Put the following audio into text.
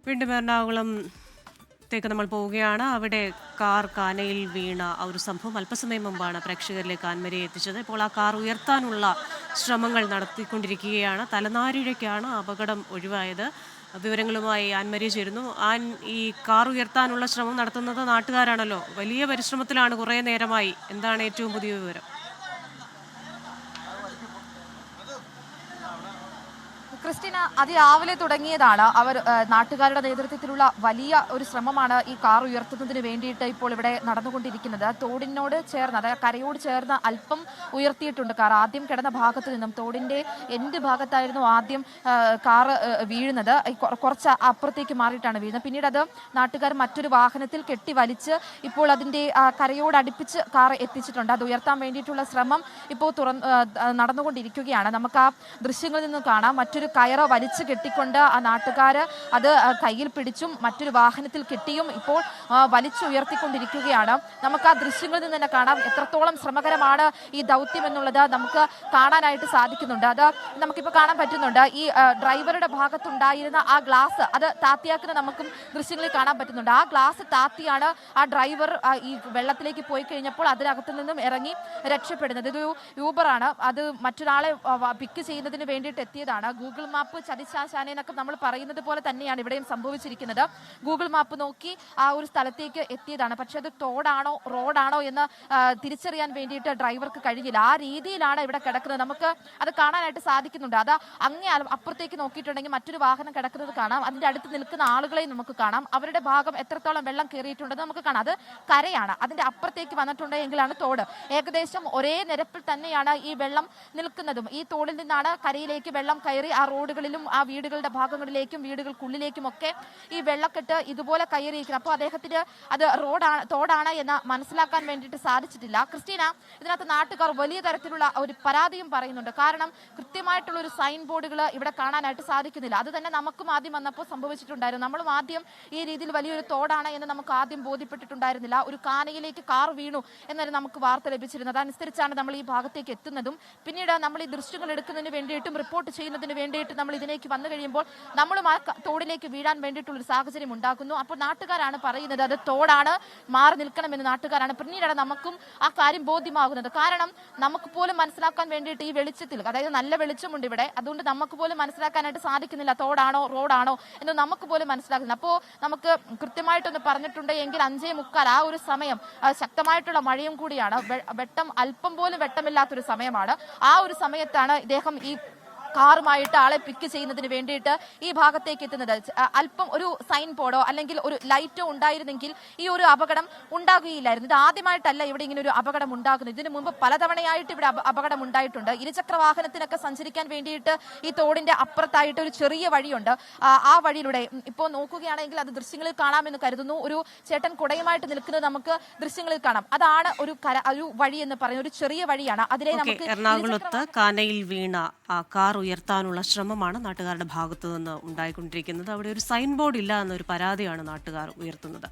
വീണ്ടും എറണാകുളത്തേക്ക് നമ്മൾ പോവുകയാണ്. അവിടെ കാർ കാനയിൽ വീണ ഒരു സംഭവം അല്പസമയം മുമ്പാണ് പ്രേക്ഷകരിലേക്ക് ആൻമരിയെ എത്തിച്ചത്. ഇപ്പോൾ ആ കാർ ഉയർത്താനുള്ള ശ്രമങ്ങൾ നടത്തിക്കൊണ്ടിരിക്കുകയാണ്. തലനാരിഴയ്ക്കാണ് അപകടം ഒഴിവായത്. വിവരങ്ങളുമായി ആൻമരി ചേരുന്നു. ഈ കാർ ഉയർത്താനുള്ള ശ്രമം നടത്തുന്നത് നാട്ടുകാരാണല്ലോ. വലിയ പരിശ്രമത്തിലാണ് കുറേ നേരമായി. എന്താണ് ഏറ്റവും പുതിയ വിവരം? ക്രിസ്റ്റീന, അതിരാവിലെ തുടങ്ങിയതാണ്. നാട്ടുകാരുടെ നേതൃത്വത്തിലുള്ള വലിയ ഒരു ശ്രമമാണ് ഈ കാർ ഉയർത്തുന്നതിന് വേണ്ടിയിട്ട് ഇപ്പോൾ ഇവിടെ നടന്നുകൊണ്ടിരിക്കുന്നത്. തോടിനോട് ചേർന്ന്, അതായത് കരയോട് ചേർന്ന് അല്പം ഉയർത്തിയിട്ടുണ്ട് കാർ. ആദ്യം കിടന്ന ഭാഗത്ത് നിന്നും തോടിന്റെ എൻഡ് ഭാഗത്തായിരുന്നു ആദ്യം കാർ വീഴുന്നത്. കുറച്ച് അപ്പുറത്തേക്ക് മാറിയിട്ടാണ് വീഴുന്നത്. പിന്നീട് അത് നാട്ടുകാർ മറ്റൊരു വാഹനത്തിൽ കെട്ടി വലിച്ച് ഇപ്പോൾ അതിന്റെ കരയോട് അടുപ്പിച്ച് കാർ എത്തിച്ചിട്ടുണ്ട്. അത് ഉയർത്താൻ വേണ്ടിയിട്ടുള്ള ശ്രമം ഇപ്പോൾ നടന്നുകൊണ്ടിരിക്കുകയാണ്. നമുക്ക് ആ ദൃശ്യങ്ങളിൽ നിന്ന് കാണാം. മറ്റൊരു കയറ് വലിച്ചു കെട്ടിക്കൊണ്ട് ആ നാട്ടുകാർ അത് കയ്യിൽ പിടിച്ചും മറ്റൊരു വാഹനത്തിൽ കെട്ടിയും ഇപ്പോൾ വലിച്ചുയർത്തിക്കൊണ്ടിരിക്കുകയാണ്. നമുക്ക് ആ ദൃശ്യങ്ങളിൽ നിന്ന് തന്നെ കാണാം എത്രത്തോളം ശ്രമകരമാണ് ഈ ദൗത്യം എന്നുള്ളത് നമുക്ക് കാണാനായിട്ട് സാധിക്കുന്നുണ്ട്. അത് നമുക്കിപ്പോൾ കാണാൻ പറ്റുന്നുണ്ട്. ഈ ഡ്രൈവറുടെ ഭാഗത്തുണ്ടായിരുന്ന ആ ഗ്ലാസ് അത് താത്തിയാക്കുന്ന നമുക്കും ദൃശ്യങ്ങളിൽ കാണാൻ പറ്റുന്നുണ്ട്. ആ ഗ്ലാസ് താത്തിയാണ് ആ ഡ്രൈവർ ഈ വെള്ളത്തിലേക്ക് പോയി കഴിഞ്ഞപ്പോൾ അതിനകത്തു നിന്നും ഇറങ്ങി രക്ഷപ്പെടുന്നത്. ഇതൊരു യൂബറാണ്. അത് മറ്റൊരാളെ പിക്ക് ചെയ്യുന്നതിന് വേണ്ടിയിട്ട് എത്തിയതാണ്. ഗൂഗിൾ മാപ്പ് ചതിച്ചാശാനെ എന്നൊക്കെ നമ്മൾ പറയുന്നത് പോലെ തന്നെയാണ് ഇവിടെയും സംഭവിച്ചിരിക്കുന്നത്. ഗൂഗിൾ മാപ്പ് നോക്കി ആ ഒരു സ്ഥലത്തേക്ക് എത്തിയതാണ്. പക്ഷെ അത് തോടാണോ റോഡാണോ എന്ന് തിരിച്ചറിയാൻ വേണ്ടിയിട്ട് ഡ്രൈവർക്ക് കഴിഞ്ഞില്ല. ആ രീതിയിലാണ് ഇവിടെ കിടക്കുന്നത്. നമുക്ക് അത് കാണാനായിട്ട് സാധിക്കുന്നുണ്ട്. അത് അങ്ങേ അപ്പുറത്തേക്ക് നോക്കിയിട്ടുണ്ടെങ്കിൽ മറ്റൊരു വാഹനം കിടക്കുന്നത് കാണാം. അതിന്റെ അടുത്ത് നിൽക്കുന്ന ആളുകളെയും നമുക്ക് കാണാം. അവരുടെ ഭാഗം എത്രത്തോളം വെള്ളം കയറിയിട്ടുണ്ടെന്ന് നമുക്ക് കാണാം. അത് കരയാണ്. അതിന്റെ അപ്പുറത്തേക്ക് വന്നിട്ടുണ്ടെങ്കിലാണ് തോട്. ഏകദേശം ഒരേ നിരപ്പിൽ തന്നെയാണ് ഈ വെള്ളം നിൽക്കുന്നതും. ഈ തോടിൽ നിന്നാണ് കരയിലേക്ക് വെള്ളം കയറി ആ റോഡുകളിലും ആ വീടുകളുടെ ഭാഗങ്ങളിലേക്കും വീടുകൾക്കുള്ളിലേക്കും ഒക്കെ ഈ വെള്ളക്കെട്ട് ഇതുപോലെ കയറിയിരിക്കുന്നത്. അപ്പോൾ അദ്ദേഹത്തിന് അത് തോടാണ് എന്ന് മനസ്സിലാക്കാൻ വേണ്ടിയിട്ട് സാധിച്ചിട്ടില്ല. ക്രിസ്റ്റീന, ഇതിനകത്ത് നാട്ടുകാർ വലിയ തരത്തിലുള്ള ഒരു പരാതിയും പറയുന്നുണ്ട്. കാരണം കൃത്യമായിട്ടുള്ള ഒരു സൈൻ ബോർഡുകൾ ഇവിടെ കാണാനായിട്ട് സാധിക്കുന്നില്ല. അത് തന്നെ നമുക്കും ആദ്യം വന്നപ്പോൾ സംഭവിച്ചിട്ടുണ്ടായിരുന്നു. നമ്മളും ആദ്യം ഈ രീതിയിൽ വലിയൊരു തോടാണ് എന്ന് നമുക്ക് ആദ്യം ബോധ്യപ്പെട്ടിട്ടുണ്ടായിരുന്നില്ല. ഒരു കാനയിലേക്ക് കാർ വീണു എന്നാലും നമുക്ക് വാർത്ത ലഭിച്ചിരുന്നത്. അതനുസരിച്ചാണ് നമ്മൾ ഈ ഭാഗത്തേക്ക് എത്തുന്നതും. പിന്നീട് നമ്മൾ ഈ ദൃശ്യങ്ങൾ എടുക്കുന്നതിന് വേണ്ടിയിട്ടും റിപ്പോർട്ട് ചെയ്യുന്നതിന് വേണ്ടിയിട്ട് നമ്മൾ ഇതിലേക്ക് വന്നു കഴിയുമ്പോൾ നമ്മളും ആ തോടിലേക്ക് വീഴാൻ വേണ്ടിയിട്ടുള്ളൊരു സാഹചര്യം ഉണ്ടാക്കുന്നു. അപ്പോൾ നാട്ടുകാരാണ് പറയുന്നത് അത് തോടാണ്, മാറി നിൽക്കണമെന്ന് നാട്ടുകാരാണ്. പിന്നീടാണ് നമുക്കും ആ കാര്യം ബോധ്യമാകുന്നത്. കാരണം നമുക്ക് പോലും മനസ്സിലാക്കാൻ വേണ്ടിയിട്ട് ഈ വെളിച്ചത്തിൽ, അതായത് നല്ല വെളിച്ചമുണ്ട് ഇവിടെ, അതുകൊണ്ട് നമുക്ക് പോലും മനസ്സിലാക്കാനായിട്ട് സാധിക്കുന്നില്ല തോടാണോ റോഡാണോ എന്ന് നമുക്ക് പോലും മനസ്സിലാക്കുന്നില്ല. അപ്പോൾ നമുക്ക് കൃത്യമായിട്ടൊന്ന് പറഞ്ഞിട്ടുണ്ട് എങ്കിൽ 5:45 ആ ഒരു സമയം ശക്തമായിട്ടുള്ള മഴയും കൂടിയാണ്. അല്പം പോലും വെട്ടമില്ലാത്തൊരു സമയമാണ്. ആ ഒരു സമയത്താണ് ഇദ്ദേഹം ഈ കാറുമായിട്ട് ആളെ പിക്ക് ചെയ്യുന്നതിന് വേണ്ടിയിട്ട് ഈ ഭാഗത്തേക്ക് എത്തുന്നത്. അല്പം ഒരു സൈൻ ബോർഡോ അല്ലെങ്കിൽ ഒരു ലൈറ്റോ ഉണ്ടായിരുന്നെങ്കിൽ ഈ ഒരു അപകടം ഉണ്ടാകുകയില്ലായിരുന്നു. ഇത് ആദ്യമായിട്ടല്ല ഇവിടെ ഇങ്ങനെ ഒരു അപകടം ഉണ്ടാകുന്നത്. ഇതിനു മുമ്പ് പലതവണയായിട്ട് ഇവിടെ അപകടം ഉണ്ടായിട്ടുണ്ട്. ഇരുചക്ര വാഹനത്തിനൊക്കെ സഞ്ചരിക്കാൻ വേണ്ടിയിട്ട് ഈ തോടിന്റെ അപ്പുറത്തായിട്ട് ഒരു ചെറിയ വഴിയുണ്ട്. ആ വഴിയിലൂടെ ഇപ്പോൾ നോക്കുകയാണെങ്കിൽ അത് ദൃശ്യങ്ങളിൽ കാണാമെന്ന് കരുതുന്നു. ഒരു ചേട്ടൻ കുടയുമായിട്ട് നിൽക്കുന്നത് നമുക്ക് ദൃശ്യങ്ങളിൽ കാണാം. അതാണ് ഒരു വഴി എന്ന് പറയുന്ന ഒരു ചെറിയ വഴിയാണ്. അതിലെ നമുക്ക് എറണാകുളത്ത് കാനയിൽ വീണ കാർ ഉയർത്താനുള്ള ശ്രമമാണ് നാട്ടുകാരുടെ ഭാഗത്തു നിന്ന് ഉണ്ടായിക്കൊണ്ടിരിക്കുന്നത്. അവിടെ ഒരു സൈൻ ബോർഡ് ഇല്ല എന്നൊരു പരാതിയാണ് നാട്ടുകാർ ഉയർത്തുന്നത്.